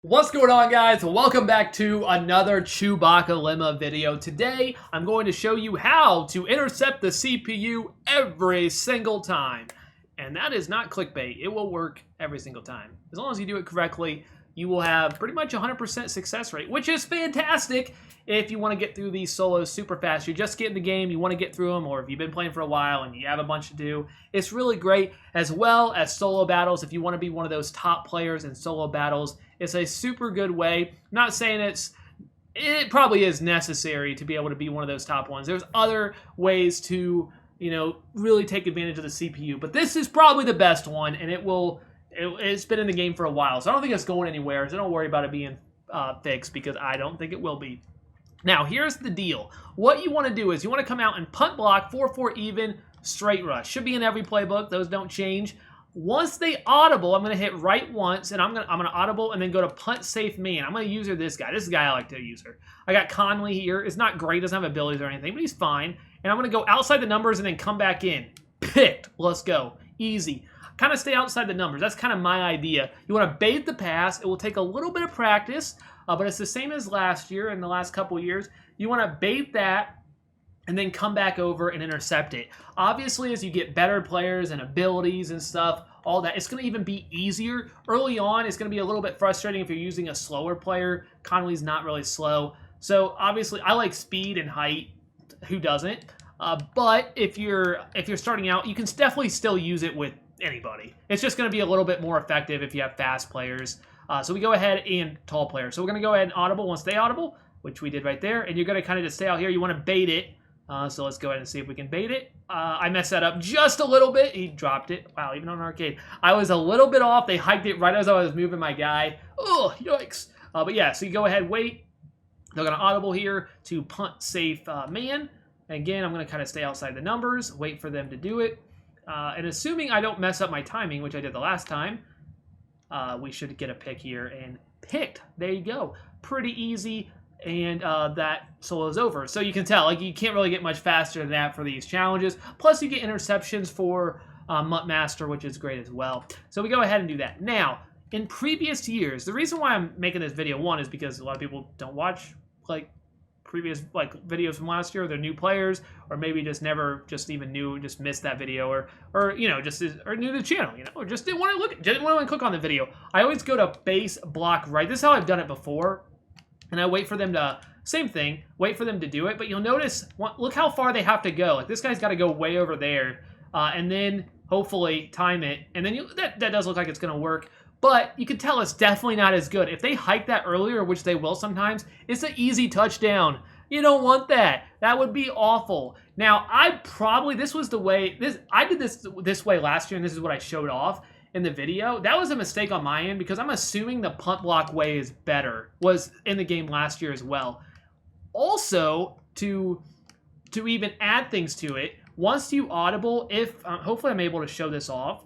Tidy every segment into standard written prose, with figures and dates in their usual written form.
What's going on, guys? Welcome back to another ChewbaccaLemma video. Today, I'm going to show you how to intercept the CPU every single time. And that is not clickbait. It will work every single time. As long as you do it correctly, you will have pretty much 100% success rate, which is fantastic if you want to get through these solos super fast. You just get in the game, you want to get through them, or if you've been playing for a while and you have a bunch to do, it's really great, as well as solo battles. If you want to be one of those top players in solo battles, it's a super good way. Not saying it probably is necessary to be able to be one of those top ones. There's other ways to, really take advantage of the CPU, but this is probably the best one, and it's been in the game for a while, so I don't think it's going anywhere, so don't worry about it being fixed, because I don't think it will be. Now, here's the deal. What you want to do is you want to come out and punt block 4-4 even straight rush. Should be in every playbook. Those don't change. Once they audible, I'm going to hit right once, and I'm going to audible and then go to punt safe man. I'm going to use this guy. This is the guy I like to use her. I got Conley here. It's not great. Doesn't have abilities or anything, but he's fine. And I'm going to go outside the numbers and then come back in. Picked. Let's go. Easy. Kind of stay outside the numbers. That's kind of my idea. You want to bait the pass. It will take a little bit of practice, but it's the same as last year and the last couple years. You want to bait that and then come back over and intercept it. Obviously, as you get better players and abilities and stuff, all that, it's going to even be easier. Early on, it's going to be a little bit frustrating if you're using a slower player. Conley's not really slow. So obviously, I like speed and height. Who doesn't? But if you're starting out, you can definitely still use it with anybody. It's just going to be a little bit more effective if you have fast players. So we go ahead and tall players. So we're going to go ahead and audible once they audible, which we did right there. And you're going to kind of just stay out here. You want to bait it. So let's go ahead and see if we can bait it. I messed that up just a little bit. He dropped it. Wow, even on arcade. I was a little bit off. They hiked it right as I was moving my guy. Oh, yikes. But yeah, so you go ahead, wait. They're going to audible here to punt safe man. Again, I'm going to kind of stay outside the numbers, wait for them to do it. And assuming I don't mess up my timing, which I did the last time, we should get a pick here. And picked. There you go. Pretty easy. And that solo is over. So you can tell, you can't really get much faster than that for these challenges. Plus, you get interceptions for Mutt Master, which is great as well. So we go ahead and do that. Now, in previous years, the reason why I'm making this video, one, is because a lot of people don't watch, previous videos from last year. They're new players, or maybe just missed that video, or new to the channel, or just didn't want to click on the video. I always go to base block right. This is how I've done it before. And I wait for them to, same thing, wait for them to do it. But you'll notice, look how far they have to go. This guy's got to go way over there. And then, hopefully, time it. And then that does look like it's going to work. But you can tell it's definitely not as good. If they hike that earlier, which they will sometimes, it's an easy touchdown. You don't want that. That would be awful. Now, this was the way, I did this way last year, and this is what I showed off in the video. That was a mistake on my end, because I'm assuming the punt block way is better, was in the game last year as well. Also, to even add things to it, once you audible, hopefully I'm able to show this off,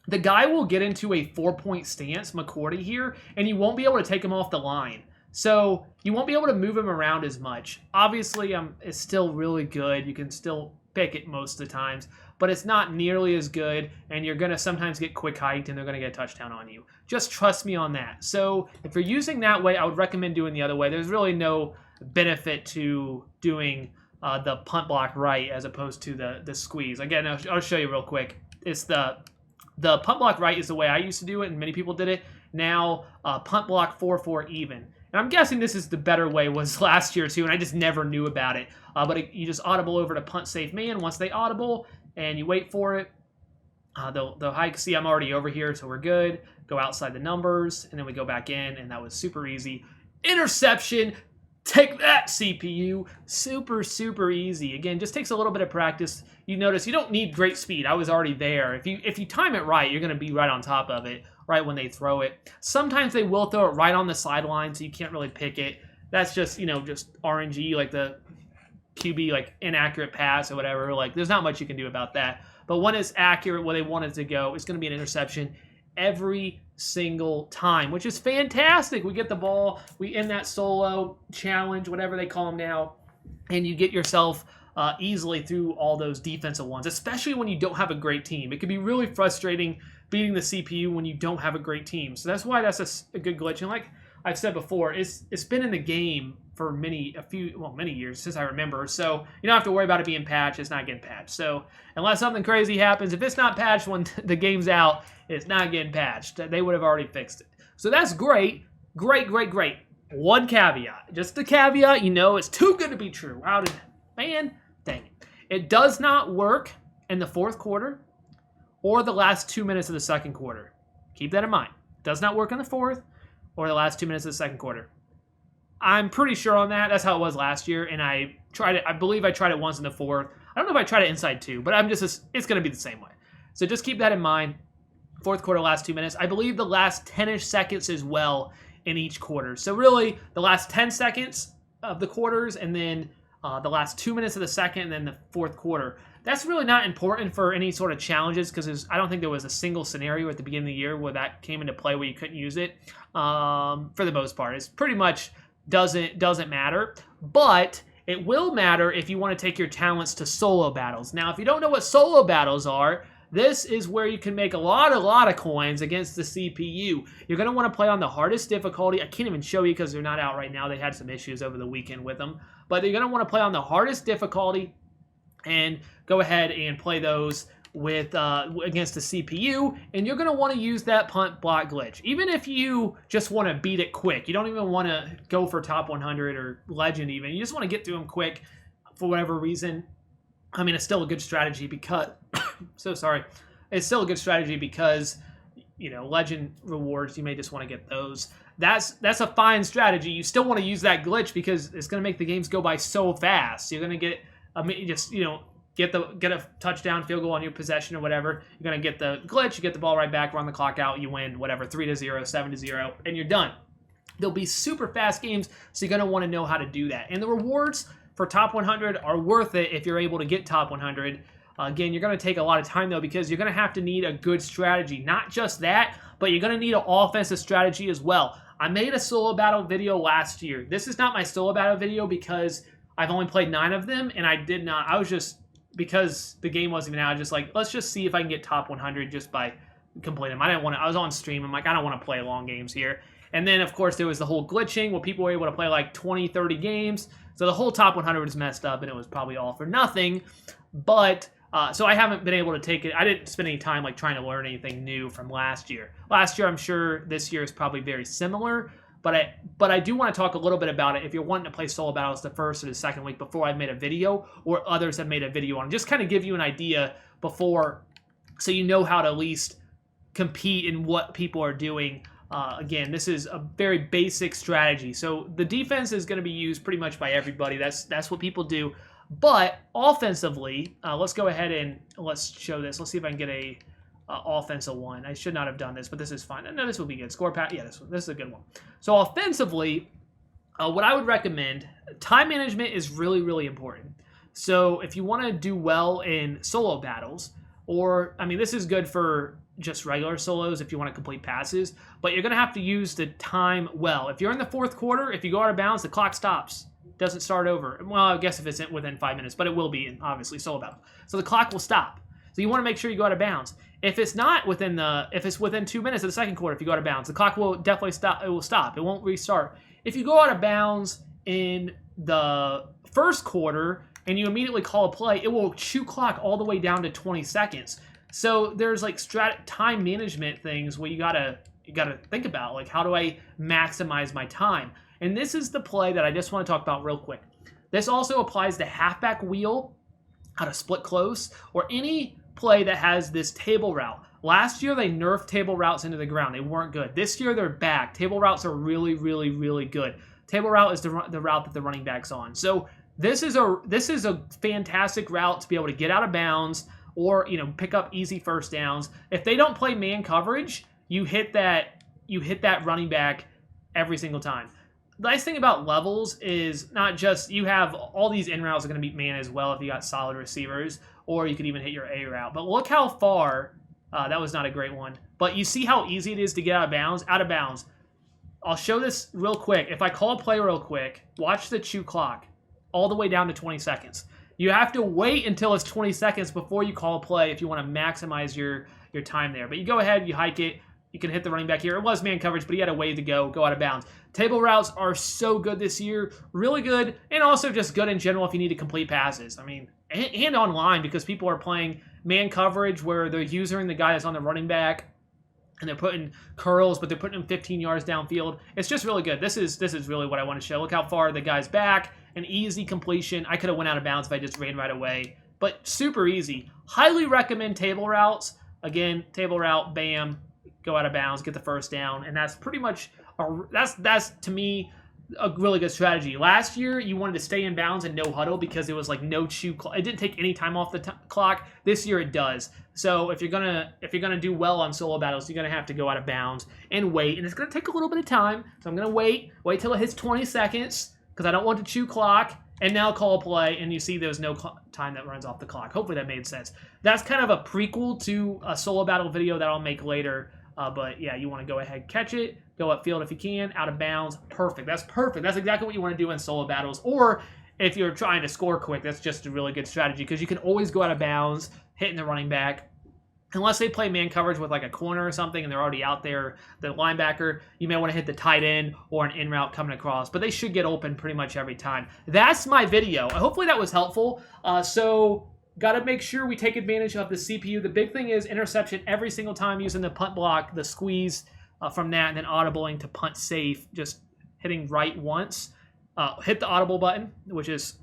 the guy will get into a 4-point stance, McCourty here, and you won't be able to take him off the line. So you won't be able to move him around as much. Obviously, it's still really good. You can still pick it most of the times, but it's not nearly as good, and you're going to sometimes get quick hiked, and they're going to get a touchdown on you. Just trust me on that. So if you're using that way, I would recommend doing the other way. There's really no benefit to doing the punt block right as opposed to the squeeze. Again, I'll show you real quick. It's the punt block right is the way I used to do it, and many people did it. Now, punt block 4-4 even. And I'm guessing this is the better way, was last year too, and I just never knew about it. You just audible over to punt safe man. Once they audible, and you wait for it, they'll hike. See, I'm already over here, so we're good. Go outside the numbers, and then we go back in, and that was super easy. Interception. Take that, CPU. Super, super easy. Again, just takes a little bit of practice. You notice you don't need great speed. I was already there. If you time it right, you're going to be right on top of it right when they throw it. Sometimes they will throw it right on the sideline, so you can't really pick it. That's just, just RNG, like the QB, inaccurate pass or whatever. There's not much you can do about that. But when it's accurate where they want it to go, it's going to be an interception every single time, which is fantastic. We get the ball, we end that solo challenge, whatever they call them now, and you get yourself easily through all those defensive ones, especially when you don't have a great team. It can be really frustrating beating the CPU when you don't have a great team. So that's why that's a good glitch. And like I've said before, it's been in the game for many years since I remember. So you don't have to worry about it being patched. It's not getting patched. So unless something crazy happens, if it's not patched when the game's out, it's not getting patched. They would have already fixed it. So that's great. Great. One caveat. Just a caveat, it's too good to be true. Man, dang it. It does not work in the fourth quarter or the last 2 minutes of the second quarter. Keep that in mind. It does not work in the fourth or the last 2 minutes of the second quarter. I'm pretty sure on that. That's how it was last year, and I tried it. I believe I tried it once in the fourth. I don't know if I tried it inside two, but it's going to be the same way. So just keep that in mind. Fourth quarter, last 2 minutes. I believe the last 10-ish seconds as well in each quarter. So really, the last 10 seconds of the quarters, and then the last 2 minutes of the second, and then the fourth quarter. That's really not important for any sort of challenges because I don't think there was a single scenario at the beginning of the year where that came into play where you couldn't use it. For the most part, it's pretty much doesn't matter. But it will matter if you want to take your talents to solo battles. Now, if you don't know what solo battles are, this is where you can make a lot of coins against the CPU. You're going to want to play on the hardest difficulty. I can't even show you because they're not out right now. They had some issues over the weekend with them. But you're going to want to play on the hardest difficulty and go ahead and play those with against the CPU. And you're going to want to use that punt block glitch. Even if you just want to beat it quick. You don't even want to go for top 100 or legend even. You just want to get through them quick for whatever reason. I mean, it's still a good strategy because... so sorry. It's still a good strategy because, legend rewards, you may just want to get those. That's a fine strategy. You still want to use that glitch because it's going to make the games go by so fast. You're going to get, get a touchdown, field goal on your possession or whatever. You're going to get the glitch, you get the ball right back, run the clock out, you win, whatever, 3-0, 7-0, and you're done. They'll be super fast games, so you're going to want to know how to do that. And the rewards for top 100 are worth it if you're able to get top 100. Again, you're going to take a lot of time, though, because you're going to have to need a good strategy. Not just that, but you're going to need an offensive strategy as well. I made a solo battle video last year. This is not my solo battle video because I've only played 9 of them, and I was just, because the game wasn't even out, just like, let's just see if I can get top 100 just by completing them. I was on stream. I'm like, I don't want to play long games here. And then, of course, there was the whole glitching where people were able to play like 20, 30 games. So the whole top 100 was messed up, and it was probably all for nothing. But... so I haven't been able to take it. I didn't spend any time like trying to learn anything new from last year. Last year, I'm sure this year is probably very similar, but I do want to talk a little bit about it if you're wanting to play solo battles the first or the second week before I've made a video or others have made a video on. Just kind of give you an idea before so you know how to at least compete in what people are doing. Again, this is a very basic strategy. So the defense is going to be used pretty much by everybody. That's what people do. But offensively, let's go ahead and let's show this. Let's see if I can get a offensive one. I should not have done this, but this is fine. No, this will be good. Score pass. Yeah, this is a good one. So offensively, what I would recommend, time management is really, really important. So if you want to do well in solo battles, or, I mean, this is good for just regular solos if you want to complete passes, but you're going to have to use the time well. If you're in the fourth quarter, if you go out of bounds, the clock stops. Doesn't start over. Well, I guess if it's within 5 minutes, but it will be in, obviously, solo battle. So the clock will stop. So you want to make sure you go out of bounds. If it's within 2 minutes of the second quarter, if you go out of bounds, the clock will definitely stop. It will stop. It won't restart. If you go out of bounds in the first quarter and you immediately call a play, it will chew clock all the way down to 20 seconds. So there's like time management things where you gotta think about, like, how do I maximize my time? And this is the play that I just want to talk about real quick. This also applies to halfback wheel, how to split close, or any play that has this table route. Last year, they nerfed table routes into the ground. They weren't good. This year, they're back. Table routes are really, really, really good. Table route is the route that the running back's on. So this is a fantastic route to be able to get out of bounds or pick up easy first downs. If they don't play man coverage, you hit that running back every single time. The nice thing about levels is not just you have all these in routes are going to beat man as well if you got solid receivers, or you could even hit your A route. But look how far, that was not a great one, but you see how easy it is to get out of bounds? Out of bounds. I'll show this real quick. If I call a play real quick, watch the chew clock all the way down to 20 seconds. You have to wait until it's 20 seconds before you call a play if you want to maximize your time there. But you go ahead, you hike it. You can hit the running back here. It was man coverage, but he had a way to go out of bounds. Table routes are so good this year. Really good, and also just good in general if you need to complete passes. I mean, and online because people are playing man coverage where they're using the guy that's on the running back, and they're putting curls, but they're putting him 15 yards downfield. It's just really good. This is really what I want to show. Look how far the guy's back. An easy completion. I could have went out of bounds if I just ran right away, but super easy. Highly recommend table routes. Again, table route, bam, go out of bounds, get the first down, and that's pretty much that's to me a really good strategy. Last year, you wanted to stay in bounds and no huddle because it was like no chew clock. It didn't take any time off the clock. This year, it does. So if you're gonna do well on solo battles, you're gonna have to go out of bounds and wait, and it's gonna take a little bit of time. So I'm gonna wait till it hits 20 seconds because I don't want to chew clock. And now call a play, and you see there's no time that runs off the clock. Hopefully that made sense. That's kind of a prequel to a solo battle video that I'll make later. But yeah, you want to go ahead, catch it, go upfield if you can, out of bounds. Perfect. That's perfect. That's exactly what you want to do in solo battles. Or if you're trying to score quick, that's just a really good strategy because you can always go out of bounds, hitting the running back. Unless they play man coverage with like a corner or something and they're already out there, the linebacker, you may want to hit the tight end or an in route coming across. But they should get open pretty much every time. That's my video. Hopefully that was helpful. So got to make sure we take advantage of the CPU. The big thing is interception every single time using the punt block, the squeeze from that, and then audibling to punt safe, just hitting right once. Hit the audible button, which is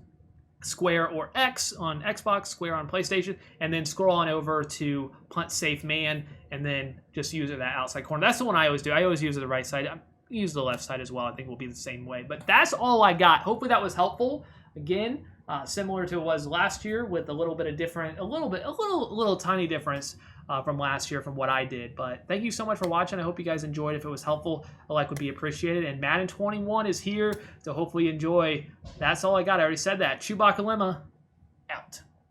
square or X on Xbox, square on PlayStation, and then scroll on over to punt safe man, and then just use it that outside corner. That's the one I always do. I always use the right side. I use the left side as well. I think will be the same way. But that's all I got. Hopefully that was helpful. Again, similar to it was last year with a little bit of different, a little tiny difference from last year from what I did. But thank you so much for watching. I hope you guys enjoyed. If it was helpful, a like would be appreciated. And Madden 21 is here to hopefully enjoy. That's all I got. I already said that. ChewbaccaLemma out.